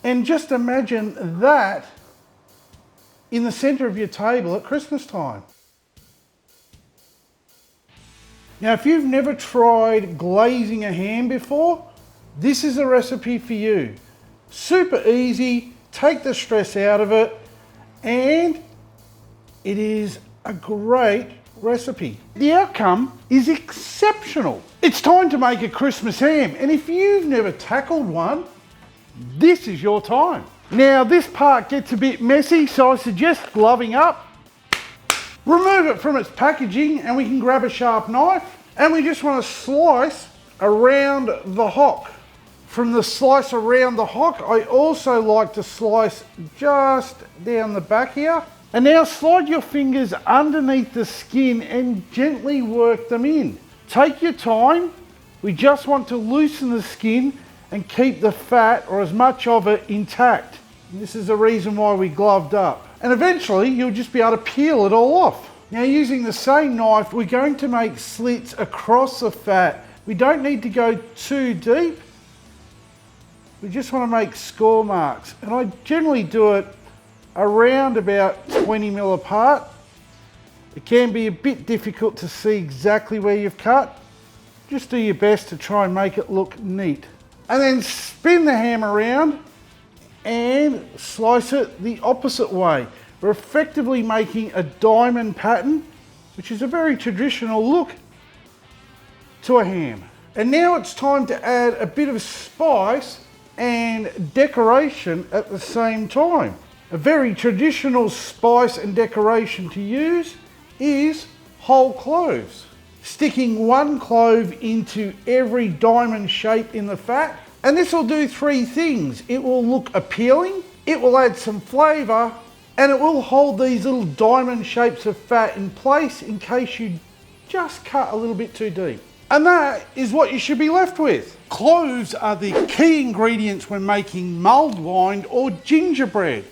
And just imagine that in the center of your table at Christmas time. Now, if you've never tried glazing a ham before, this is a recipe for you. Super easy, take the stress out of it, and it is a great recipe. The outcome is exceptional. It's time to make a Christmas ham, and if you've never tackled one, this is your time. Now, this part gets a bit messy, so I suggest gloving up. Remove it from its packaging and we can grab a sharp knife, and we just want to slice around the hock. From the slice around the hock, I also like to slice just down the back here. And now slide your fingers underneath the skin and gently work them in. Take your time. We just want to loosen the skin and keep the fat, or as much of it, intact. And this is the reason why we gloved up. And eventually you'll just be able to peel it all off. Now, using the same knife, we're going to make slits across the fat. We don't need to go too deep. We just want to make score marks. And I generally do it around about 20 mil apart. It can be a bit difficult to see exactly where you've cut. Just do your best to try and make it look neat. And then spin the ham around and slice it the opposite way. We're effectively making a diamond pattern, which is a very traditional look to a ham. And now it's time to add a bit of spice and decoration at the same time. A very traditional spice and decoration to use is whole cloves. Sticking 1 clove into every diamond shape in the fat. And this will do 3 things. It will look appealing, it will add some flavour, and it will hold these little diamond shapes of fat in place in case you just cut a little bit too deep. And that is what you should be left with. Cloves are the key ingredients when making mulled wine or gingerbread.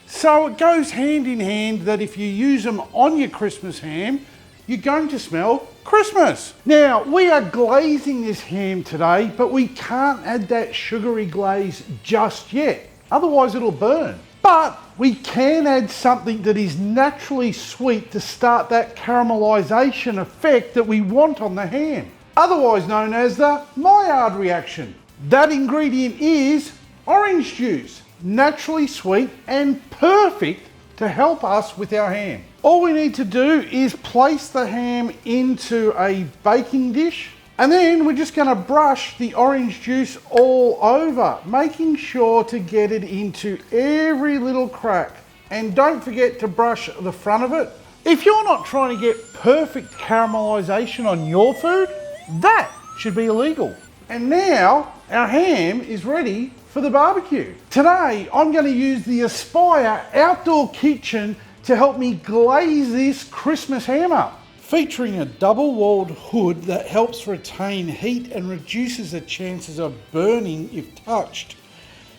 So it goes hand in hand that if you use them on your Christmas ham, you're going to smell Christmas. Now, we are glazing this ham today, but we can't add that sugary glaze just yet. Otherwise it'll burn. But we can add something that is naturally sweet to start that caramelization effect that we want on the ham, otherwise known as the Maillard reaction. That ingredient is orange juice, naturally sweet and perfect to help us with our ham. All we need to do is place the ham into a baking dish, and then we're just going to brush the orange juice all over, making sure to get it into every little crack. And don't forget to brush the front of it. If you're not trying to get perfect caramelization on your food, that should be illegal. And now our ham is ready for the barbecue. Today, I'm going to use the Aspire outdoor kitchen to help me glaze this Christmas ham up. Featuring a double-walled hood that helps retain heat and reduces the chances of burning if touched.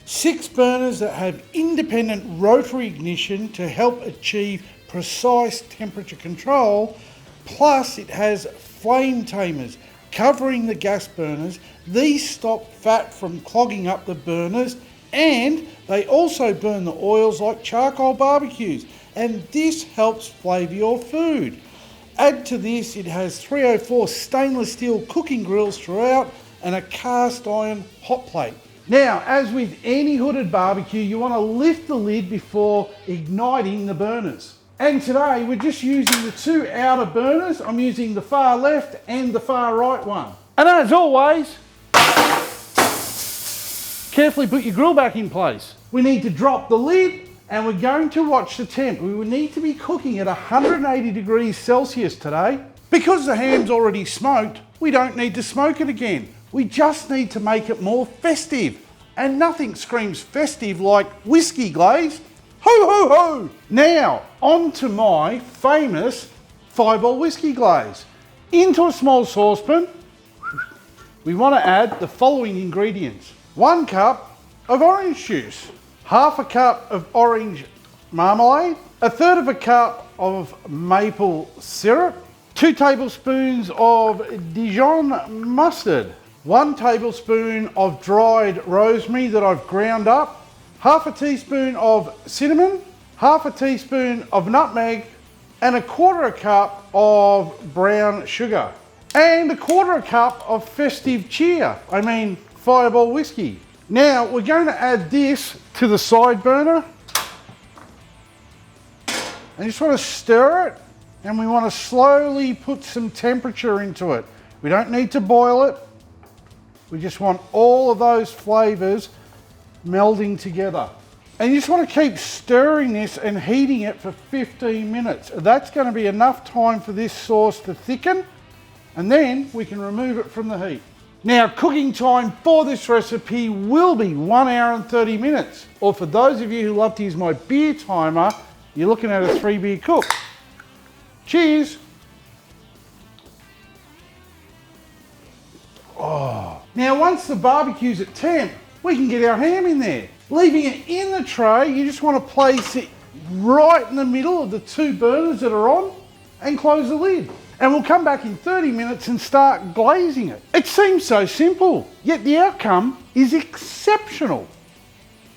6 burners that have independent rotary ignition to help achieve precise temperature control. Plus it has flame tamers covering the gas burners. These stop fat from clogging up the burners, and they also burn the oils like charcoal barbecues, and this helps flavour your food. Add to this, it has 304 stainless steel cooking grills throughout and a cast iron hot plate. Now, as with any hooded barbecue, you want to lift the lid before igniting the burners. And today we're just using the 2 outer burners. I'm using the far left and the far right one. And as always, carefully put your grill back in place. We need to drop the lid and we're going to watch the temp. We will need to be cooking at 180 degrees Celsius today. Because the ham's already smoked, we don't need to smoke it again. We just need to make it more festive. And nothing screams festive like whiskey glazed. Ho, ho, ho! Now, on to my famous 5-ball whiskey glaze. Into a small saucepan, we want to add the following ingredients. 1 cup of orange juice, 1/2 cup of orange marmalade, 1/3 cup of maple syrup, 2 tablespoons of Dijon mustard, 1 tablespoon of dried rosemary that I've ground up, half a teaspoon of cinnamon, half a teaspoon of nutmeg, and a quarter cup of brown sugar, and a quarter cup of festive Fireball whiskey. Now we're going to add this to the side burner, and you just want to stir it, and we want to slowly put some temperature into it. We don't need to boil it. We just want all of those flavors melding together. And you just want to keep stirring this and heating it for 15 minutes. That's going to be enough time for this sauce to thicken, and then we can remove it from the heat. Now, cooking time for this recipe will be 1 hour and 30 minutes. Or for those of you who love to use my beer timer, you're looking at a 3 beer cook. Cheers. Oh. Now, once the barbecue's at temp, we can get our ham in there. Leaving it in the tray, you just want to place it right in the middle of the 2 burners that are on and close the lid. And we'll come back in 30 minutes and start glazing it. It seems so simple, yet the outcome is exceptional.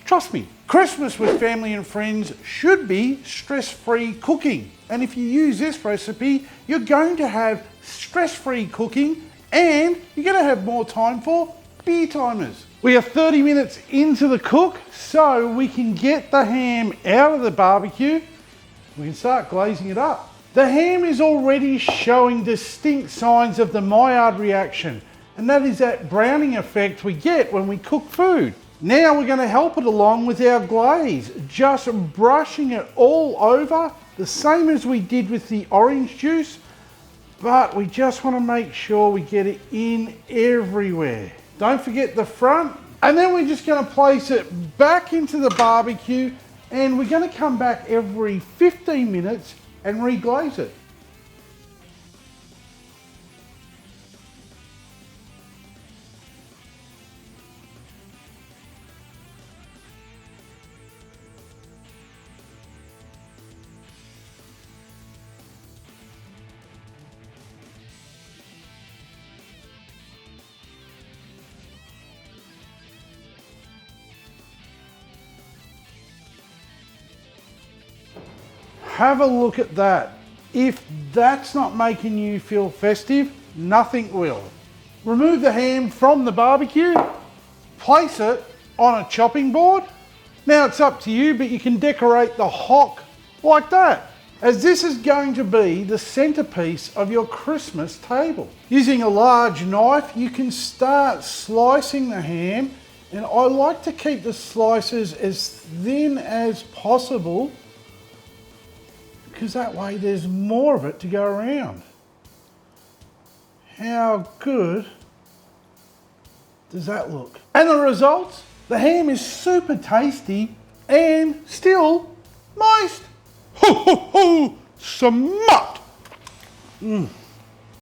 Trust me, Christmas with family and friends should be stress-free cooking. And if you use this recipe, you're going to have stress-free cooking, and you're going to have more time for beer timers. We are 30 minutes into the cook, so we can get the ham out of the barbecue. We can start glazing it up. The ham is already showing distinct signs of the Maillard reaction, and that is that browning effect we get when we cook food. Now we're going to help it along with our glaze, just brushing it all over, the same as we did with the orange juice, but we just want to make sure we get it in everywhere. Don't forget the front, and then we're just going to place it back into the barbecue, and we're going to come back every 15 minutes and reglaze it. Have a look at that. If that's not making you feel festive, nothing will. Remove the ham from the barbecue, place it on a chopping board. Now it's up to you, but you can decorate the hock like that, as this is going to be the centerpiece of your Christmas table. Using a large knife, you can start slicing the ham, and I like to keep the slices as thin as possible, because that way there's more of it to go around. How good does that look? And the results? The ham is super tasty and still moist. Ho ho ho! Smut!